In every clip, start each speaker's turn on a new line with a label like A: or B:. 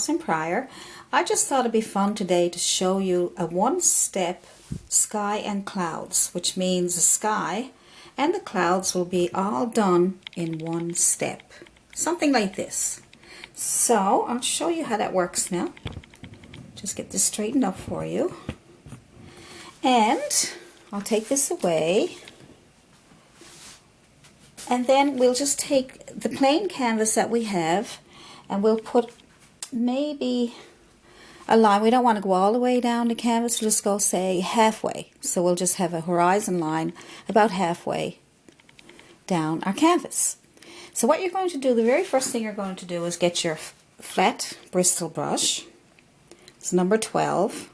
A: Allison Pryor. I just thought it'd be fun today to show you a one-step sky and clouds, which means the sky and the clouds will be all done in one step. Something like this. So I'll show you how that works now. Just get this straightened up for you. And I'll take this away. And then we'll just take the plain canvas that we have and we'll put maybe a line. We don't want to go all the way down the canvas. We'll just go, say, halfway. So we'll just have a horizon line about halfway down our canvas. So what you're going to do, the very first thing you're going to do is get your flat Bristol brush. It's number 12.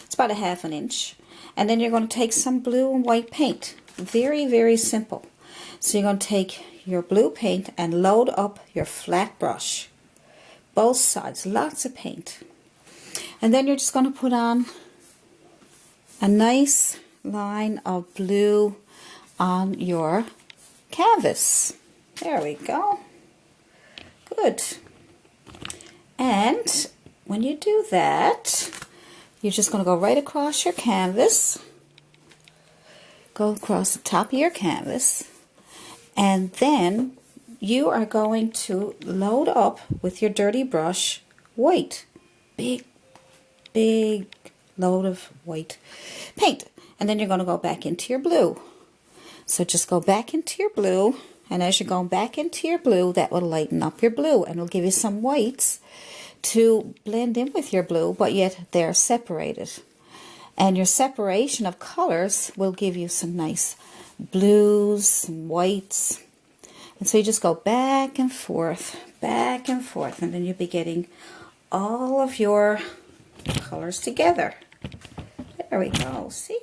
A: It's about a ½ inch. And then you're going to take some blue and white paint. Very, very simple. So you're going to take your blue paint and load up your flat brush. Both sides, lots of paint. And then you're just going to put on a nice line of blue on your canvas. There we go. Good. And when you do that, you're just going to go right across your canvas. Go across the top of your canvas. And then you are going to load up with your dirty brush white. Big load of white paint. And then you're going to go back into your blue. So just go back into your blue. And as you're going back into your blue, that will lighten up your blue. And it'll give you some whites to blend in with your blue, but yet they're separated. And your separation of colors will give you some nice blues, some whites. And so you just go back and forth, and then you'll be getting all of your colors together. There we go, see?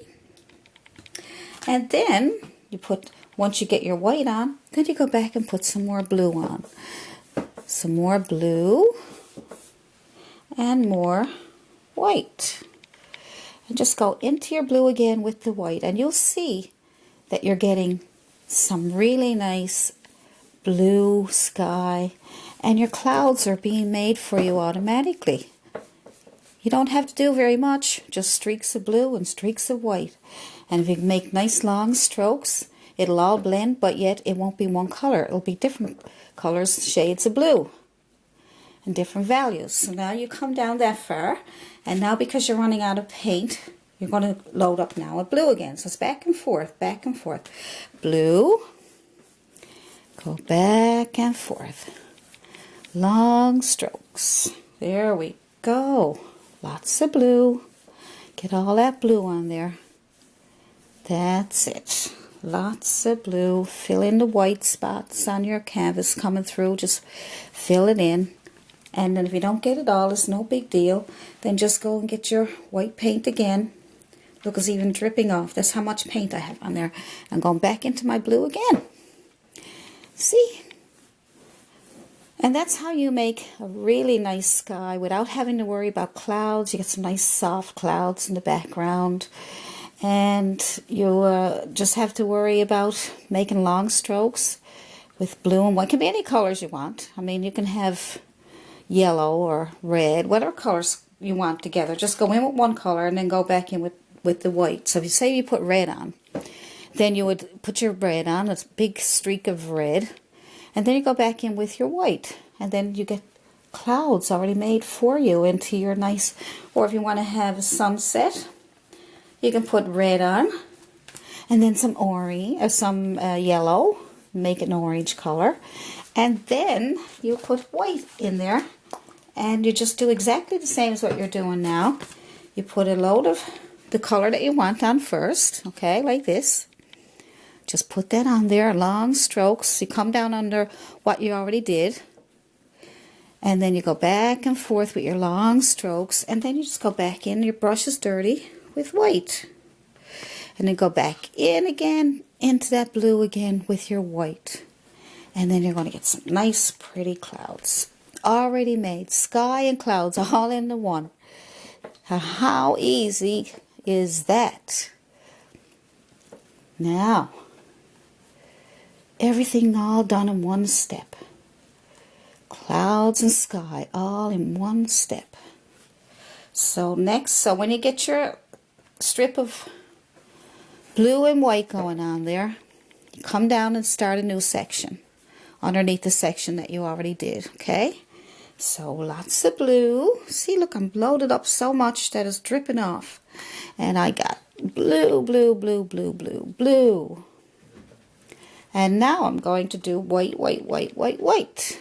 A: And then you put, once you get your white on, then you go back and put some more blue on. Some more blue and more white. And just go into your blue again with the white, and you'll see that you're getting some really nice blue sky, and your clouds are being made for you automatically. You don't have to do very much, just streaks of blue and streaks of white. And if you make nice long strokes, it'll all blend, but yet it won't be one color. It'll be different colors, shades of blue, and different values. So now you come down that far, and now because you're running out of paint, you're going to load up now with blue again. So it's back and forth, blue, go back and forth, long strokes. There we go. Lots of blue. Get all that blue on there. That's it. Lots of blue. Fill in the white spots on your canvas coming through. Just fill it in. And then if you don't get it all, it's no big deal. Then just go and get your white paint again. Look, it's even dripping off. That's how much paint I have on there. I'm going back into my blue again. See? And that's how you make a really nice sky without having to worry about clouds. You get some nice soft clouds in the background. And you just have to worry about making long strokes with blue and white. It can be any colors you want. I mean, you can have yellow or red, whatever colors you want together. Just go in with one color and then go back in with the white. So if you say you put red on, then you would put your red on, a big streak of red, and then you go back in with your white, and then you get clouds already made for you into your nice, or if you want to have a sunset, you can put red on, and then some orange, or some yellow, make it an orange color, and then you put white in there, and you just do exactly the same as what you're doing now. You put a load of the color that you want on first, okay, like this. Just put that on there, long strokes. You come down under what you already did. And then you go back and forth with your long strokes. And then you just go back in. Your brush is dirty with white. And then go back in again, into that blue again with your white. And then you're going to get some nice, pretty clouds. Already made. Sky and clouds all into one. How easy is that? Now, everything all done in one step. clouds and sky all in one step. So next, so when you get your strip of blue and white going on there, you come down and start a new section underneath the section that you already did, okay? So lots of blue. See, look, I'm loaded up so much that it's dripping off. And I got blue, blue, blue, blue, blue, blue. And now I'm going to do white, white, white, white, white.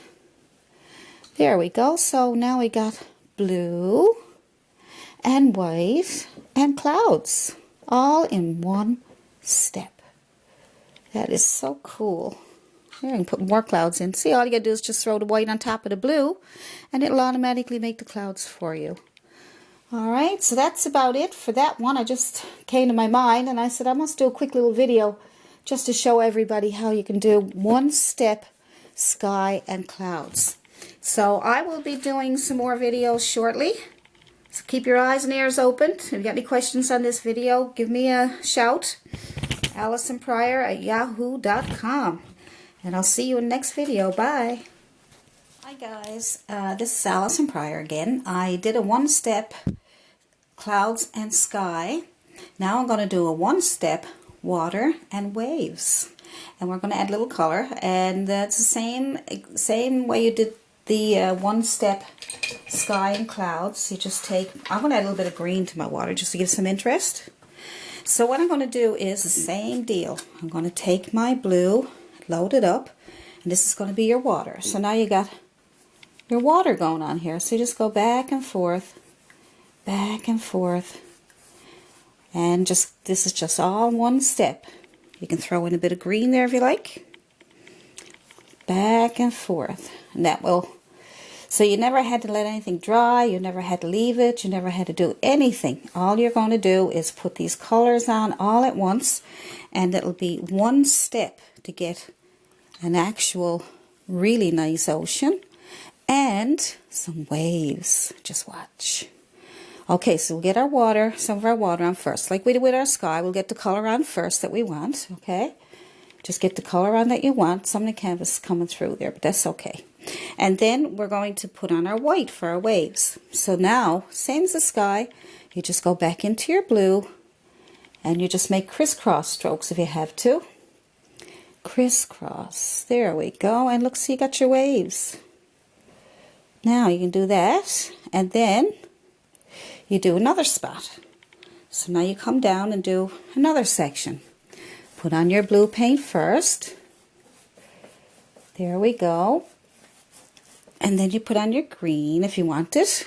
A: There we go. So now we got blue and white and clouds all in one step. That is so cool. Here, I can put more clouds in. See, all you gotta do is just throw the white on top of the blue and it'll automatically make the clouds for you. Alright, so that's about it for that one. I just came to my mind and I said I must do a quick little video just to show everybody how you can do one step sky and clouds. So I will be doing some more videos shortly. So keep your eyes and ears open. If you got any questions on this video, give me a shout. Allison Pryor at yahoo.com. And I'll see you in the next video. Bye. Hi guys, this is Allison Pryor again. I did a one-step clouds and sky. Now I'm going to do a one-step water and waves. And we're going to add a little color. And that's the same way you did the one-step sky and clouds. You just take, I'm going to add a little bit of green to my water just to give some interest. So what I'm going to do is the same deal. I'm going to take my blue, load it up, and this is going to be your water. So now you got your water going on here. So you just go back and forth, and just this is just all one step. You can throw in a bit of green there if you like. Back and forth, and that will, so you never had to let anything dry, you never had to leave it, you never had to do anything. All you're going to do is put these colors on all at once, and it'll be one step to get an actual really nice ocean and some waves. Just watch. Okay, so we'll get our water, some of our water on first. Like we did with our sky, we'll get the color on first that we want, okay? Just get the color on that you want. Some of the canvas coming through there, but that's okay. And then we're going to put on our white for our waves. So now, same as the sky, you just go back into your blue and you just make crisscross strokes if you have to. Crisscross. There we go. And look, see, you got your waves. Now you can do that, and then you do another spot. So now you come down and do another section. Put on your blue paint first. There we go. And then you put on your green if you want it.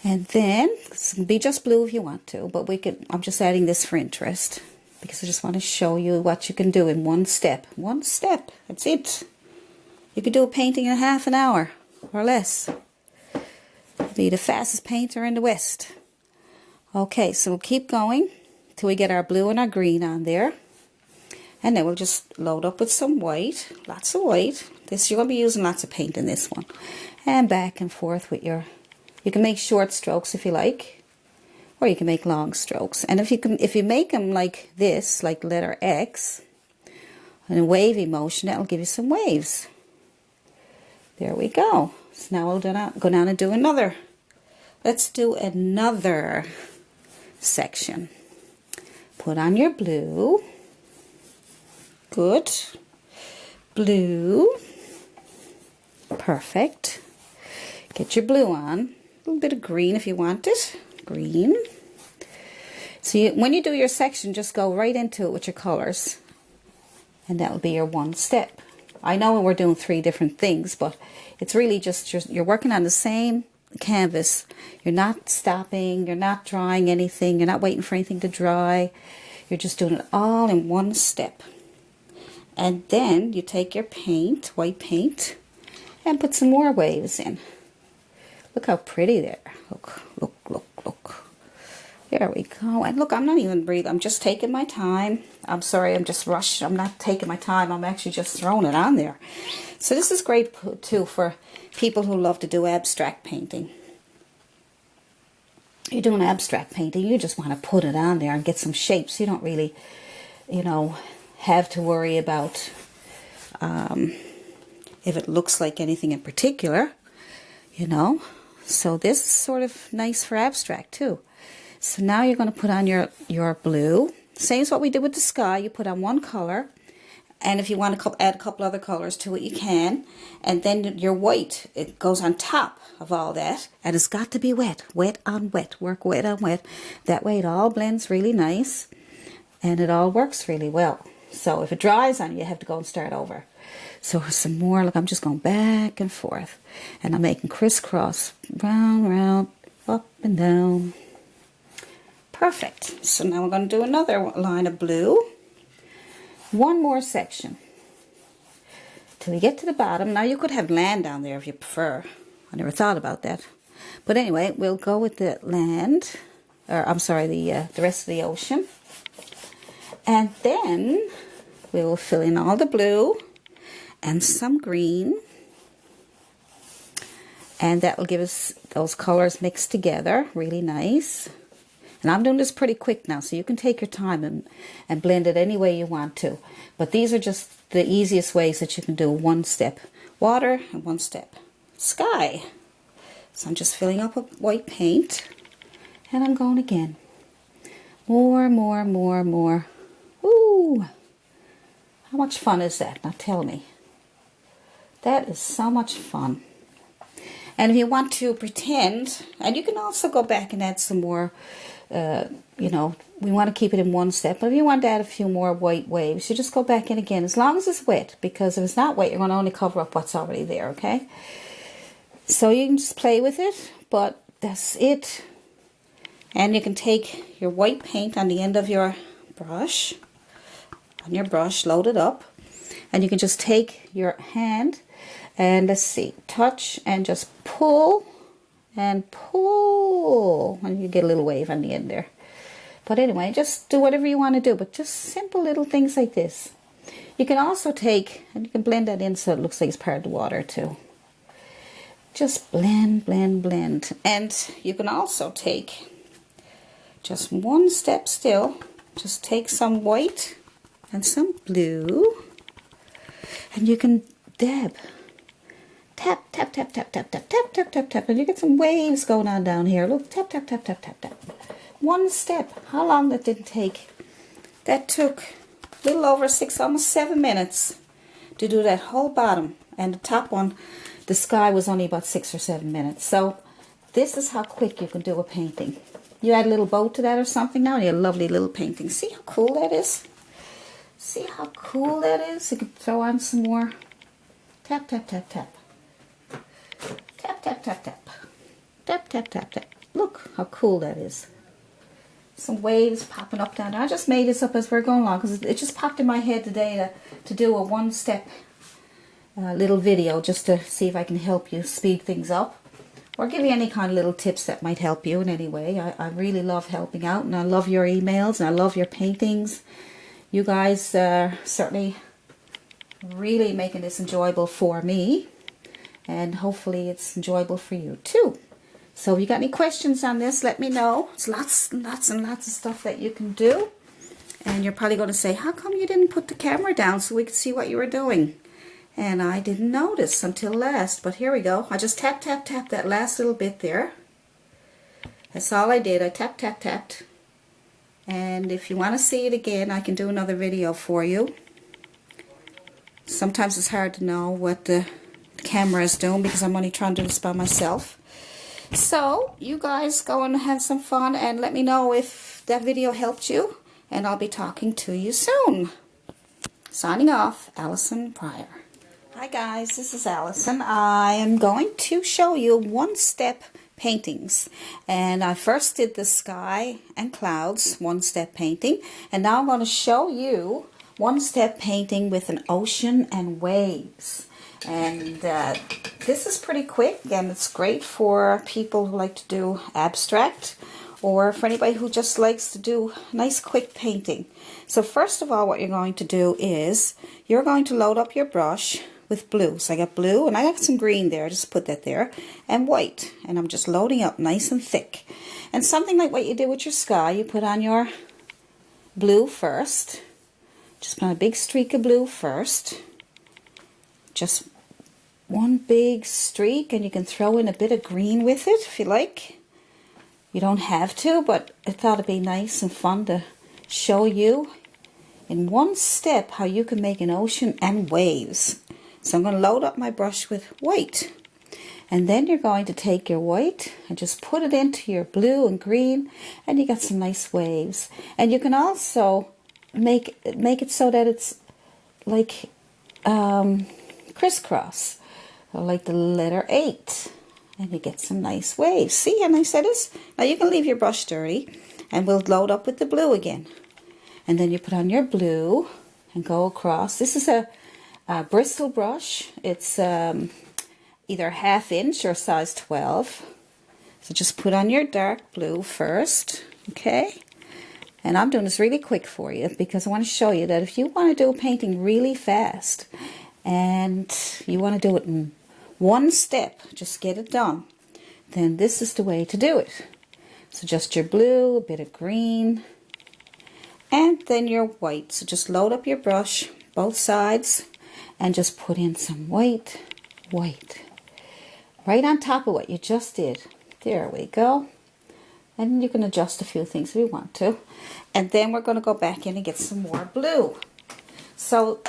A: And then, this can be just blue if you want to, but we could, I'm just adding this for interest because I just want to show you what you can do in one step. One step, that's it. You could do a painting in half an hour or less. Be the fastest painter in the West. Okay, so we'll keep going till we get our blue and our green on there. And then we'll just load up with some white, lots of white. This, you're going to be using lots of paint in this one. And back and forth with your, you can make short strokes if you like, or you can make long strokes. And if you make them like this, like letter X, in a wavy motion, that'll give you some waves. There we go. So now we'll go down and do another. Let's do another section. Put on your blue. Good. Blue. Perfect. Get your blue on. A little bit of green if you want it. Green. So when you do your section, just go right into it with your colors. And that will be your one step. I know we're doing 3 different things, but it's really just you're working on the same canvas. You're not stopping, you're not drying anything, you're not waiting for anything to dry. You're just doing it all in one step. And then you take your paint, white paint, and put some more waves in. Look how pretty there. Look, look, look, look. There we go. And look, I'm not even breathing. I'm just taking my time. I'm sorry, I'm just rushed. I'm not taking my time. I'm actually just throwing it on there. So this is great, too, for people who love to do abstract painting. You're doing abstract painting. You just want to put it on there and get some shapes. You don't really, you know, have to worry about if it looks like anything in particular, you know. So this is sort of nice for abstract too. So now you're going to put on your blue. Same as what we did with the sky. You put on one color, and if you want to add a couple other colors to it, you can. And then your white, it goes on top of all that, and it's got to be wet. Wet on wet. Work wet on wet. That way it all blends really nice, and it all works really well. So if it dries on you, you have to go and start over. So some more, look, I'm just going back and forth, and I'm making crisscross, round, round, up and down. Perfect. So now we're going to do another line of blue. One more section till we get to the bottom. Now you could have land down there if you prefer. I never thought about that. But anyway, we'll go with the land, or I'm sorry, the rest of the ocean. And then we will fill in all the blue and some green. And that will give us those colors mixed together, really nice. And I'm doing this pretty quick now, so you can take your time and blend it any way you want to. But these are just the easiest ways that you can do one step water and one step sky. So I'm just filling up with white paint, and I'm going again. More, more, more, more. Ooh! How much fun is that? Now tell me. That is so much fun. And if you want to pretend, and you can also go back and add some more, you know, we want to keep it in one step. But if you want to add a few more white waves, you just go back in again, as long as it's wet. Because if it's not wet, you're going to only cover up what's already there, okay? So you can just play with it, but that's it. And you can take your white paint on the end of your brush, load it up. And you can just take your hand and let's see, touch and just pull and pull, and you get a little wave on the end there. But anyway, just do whatever you want to do, but just simple little things like this. You can also take, and you can blend that in so it looks like it's part of the water too. Just blend, blend, blend. And you can also take just one step still, just take some white and some blue, and you can dab. Tap, tap, tap, tap, tap, tap, tap, tap, tap, tap. And you get some waves going on down here. Look, tap, tap, tap, tap, tap, tap. One step. How long that didn't take? That took a little over 6, almost 7 minutes to do that whole bottom. And the top one, the sky, was only about 6 or 7 minutes. So this is how quick you can do a painting. You add a little bow to that or something now, and you have a lovely little painting. See how cool that is? See how cool that is? You can throw on some more. Tap, tap, tap, tap. Tap, tap, tap, tap. Tap, tap, tap, tap. Look how cool that is. Some waves popping up down there. I just made this up as we're going along because it just popped in my head today to do a one-step little video just to see if I can help you speed things up or give you any kind of little tips that might help you in any way. I really love helping out, and I love your emails, and I love your paintings. You guys are certainly really making this enjoyable for me. And hopefully it's enjoyable for you too. So if you got any questions on this, let me know. It's lots and lots and lots of stuff that you can do. And you're probably going to say, how come you didn't put the camera down so we could see what you were doing? And I didn't notice until last. But here we go. I just tap, tap, tap that last little bit there. That's all I did. I tap, tap, tapped. And if you want to see it again, I can do another video for you. Sometimes it's hard to know what the camera is doing because I'm only trying to do this by myself. So you guys go and have some fun, and let me know if that video helped you, and I'll be talking to you soon. Signing off, Allison Pryor. Hi guys, this is Allison. I am going to show you one-step paintings, and I first did the sky and clouds one-step painting, and now I'm going to show you one-step painting with an ocean and waves. And this is pretty quick, and it's great for people who like to do abstract, or for anybody who just likes to do nice quick painting. So first of all, what you're going to do is you're going to load up your brush with blue. So I got blue, and I got some green there, just put that there, and white, and I'm just loading up nice and thick. And something like what you did with your sky, you put on your blue first. Just put on a big streak of blue first. Just one big streak, and you can throw in a bit of green with it if you like. You don't have to, but I thought it'd be nice and fun to show you in one step how you can make an ocean and waves. So I'm going to load up my brush with white. And then you're going to take your white and just put it into your blue and green, and you got some nice waves. And you can also make it so that it's like crisscross, or like the letter 8, and you get some nice waves. See how nice that is? Now you can leave your brush dirty, and we'll load up with the blue again. And then you put on your blue and go across. This is a Bristol brush. It's either 1/2 inch or size 12. So just put on your dark blue first, okay? And I'm doing this really quick for you because I want to show you that if you want to do a painting really fast and you want to do it in one step, just get it done, then this is the way to do it. So just your blue, a bit of green, and then your white. So just load up your brush, both sides, and just put in some white, right on top of what you just did. There we go. And you can adjust a few things if you want to. And then we're going to go back in and get some more blue. So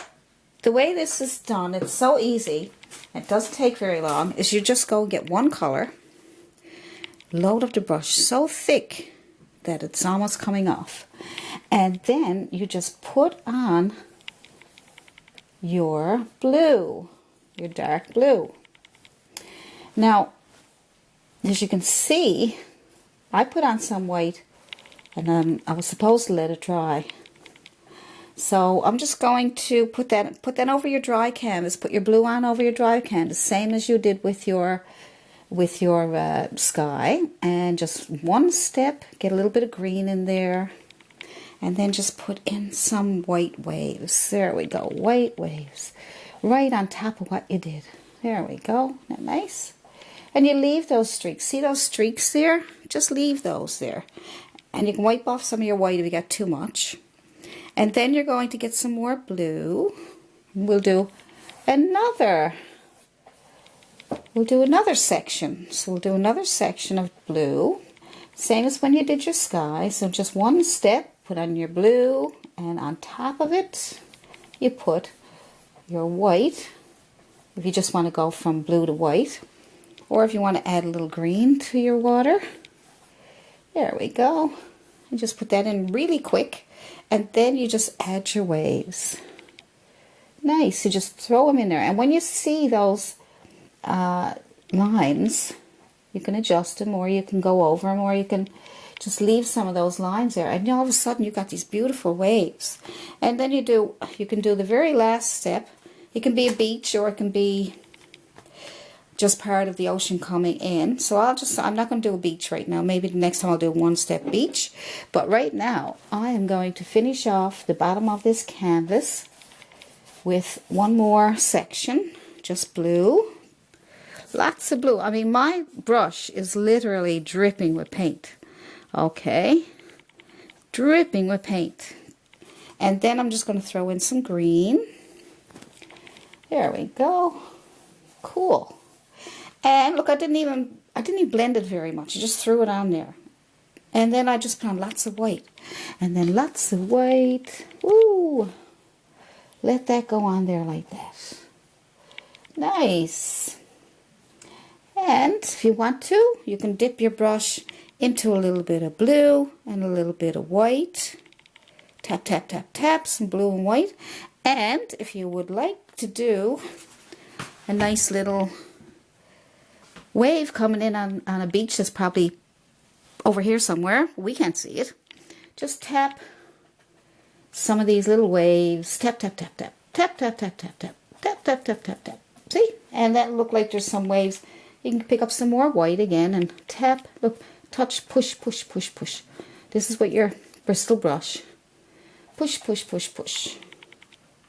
A: the way this is done, it's so easy, it doesn't take very long, is you just go and get one color, load up the brush so thick that it's almost coming off. And then you just put on your blue, your dark blue. Now, as you can see, I put on some white, and I was supposed to let it dry. So I'm just going to put that over your dry canvas. Put your blue on over your dry canvas, same as you did with your sky. And just one step, get a little bit of green in there, and then just put in some white waves. There we go, white waves, right on top of what you did. There we go. Isn't that nice? And you leave those streaks. See those streaks there? Just leave those there. And you can wipe off some of your white if you got too much. And then you're going to get some more blue. We'll do another section. So we'll do another section of blue. Same as when you did your sky. So just one step, put on your blue, and on top of it, you put your white. If you just want to go from blue to white. Or if you want to add a little green to your water. There we go. And just put that in really quick. And then you just add your waves. Nice. You just throw them in there. And when you see those lines, you can adjust them, or you can go over them, or you can just leave some of those lines there. And all of a sudden you've got these beautiful waves. And then you can do the very last step. It can be a beach, or it can be just part of the ocean coming in. So I'm not going to do a beach right now. Maybe the next time I'll do a one-step beach. But right now, I am going to finish off the bottom of this canvas with one more section. Just blue. Lots of blue. I mean, my brush is literally dripping with paint. Okay? Dripping with paint. And then I'm just going to throw in some green. There we go. Cool. And look, I didn't even blend it very much. I just threw it on there. And then I just put on lots of white. And then lots of white. Ooh. Let that go on there like that. Nice. And if you want to, you can dip your brush into a little bit of blue and a little bit of white. Tap, tap, tap, tap, some blue and white. And if you would like to do a nice little wave coming in on a beach that's probably over here somewhere, we can't see it, just tap some of these little waves. Tap, tap, tap, tap, tap, tap, tap, tap, tap, tap, tap, tap, tap, tap. See? And that look like there's some waves. You can pick up some more white again and tap, look, touch, push, push, push, push. This is with your Bristol brush. Push, push, push, push.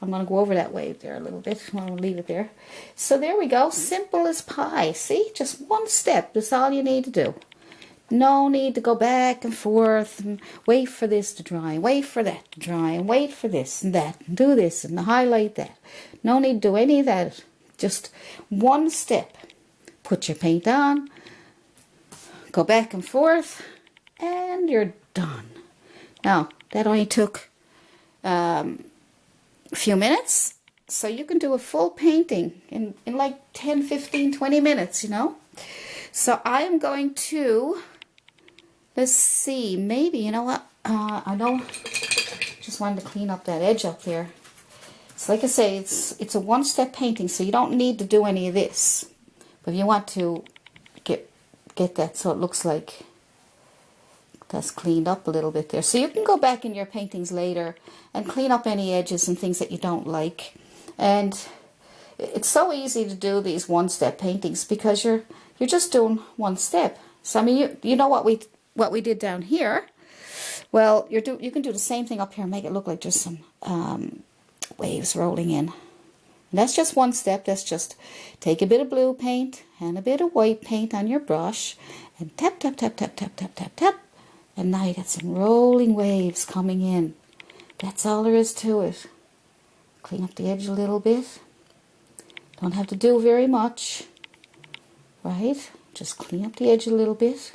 A: I'm going to go over that wave there a little bit. I'm going to leave it there. So there we go. Simple as pie. See? Just one step. That's all you need to do. No need to go back and forth and wait for this to dry, wait for that to dry, and wait for this and that, and do this and highlight that. No need to do any of that. Just one step. Put your paint on, go back and forth, and you're done. Now, that only took a few minutes, so you can do a full painting in like 10, 15, 20 minutes, you know. So I am going to, let's see, maybe, you know what, I know, just wanted to clean up that edge up there. So like I say, it's a one-step painting, so you don't need to do any of this. But if you want to get that so it looks like that's cleaned up a little bit there. So you can go back in your paintings later and clean up any edges and things that you don't like. And it's so easy to do these one-step paintings because you're just doing one step. So I mean, you know what we did down here. Well, you can do the same thing up here and make it look like there's some waves rolling in. And that's just one step. That's just take a bit of blue paint and a bit of white paint on your brush and tap, tap, tap, tap, tap, tap, tap, tap. And now you got some rolling waves coming in. That's all there is to it. Clean up the edge a little bit. Don't have to do very much. Right? Just clean up the edge a little bit.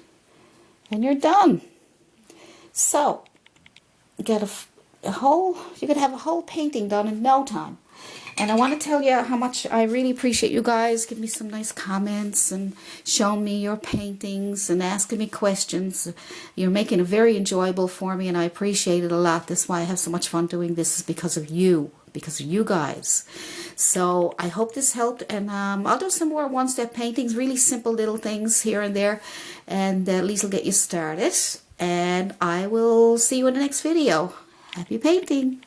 A: And you're done. So, you could have a whole painting done in no time. And I want to tell you how much I really appreciate you guys. Give me some nice comments and showing me your paintings and asking me questions. You're making it very enjoyable for me, and I appreciate it a lot. That's why I have so much fun doing this, is because of you guys. So I hope this helped, and I'll do some more one-step paintings, really simple little things here and there, and at least will get you started. And I will see you in the next video. Happy painting!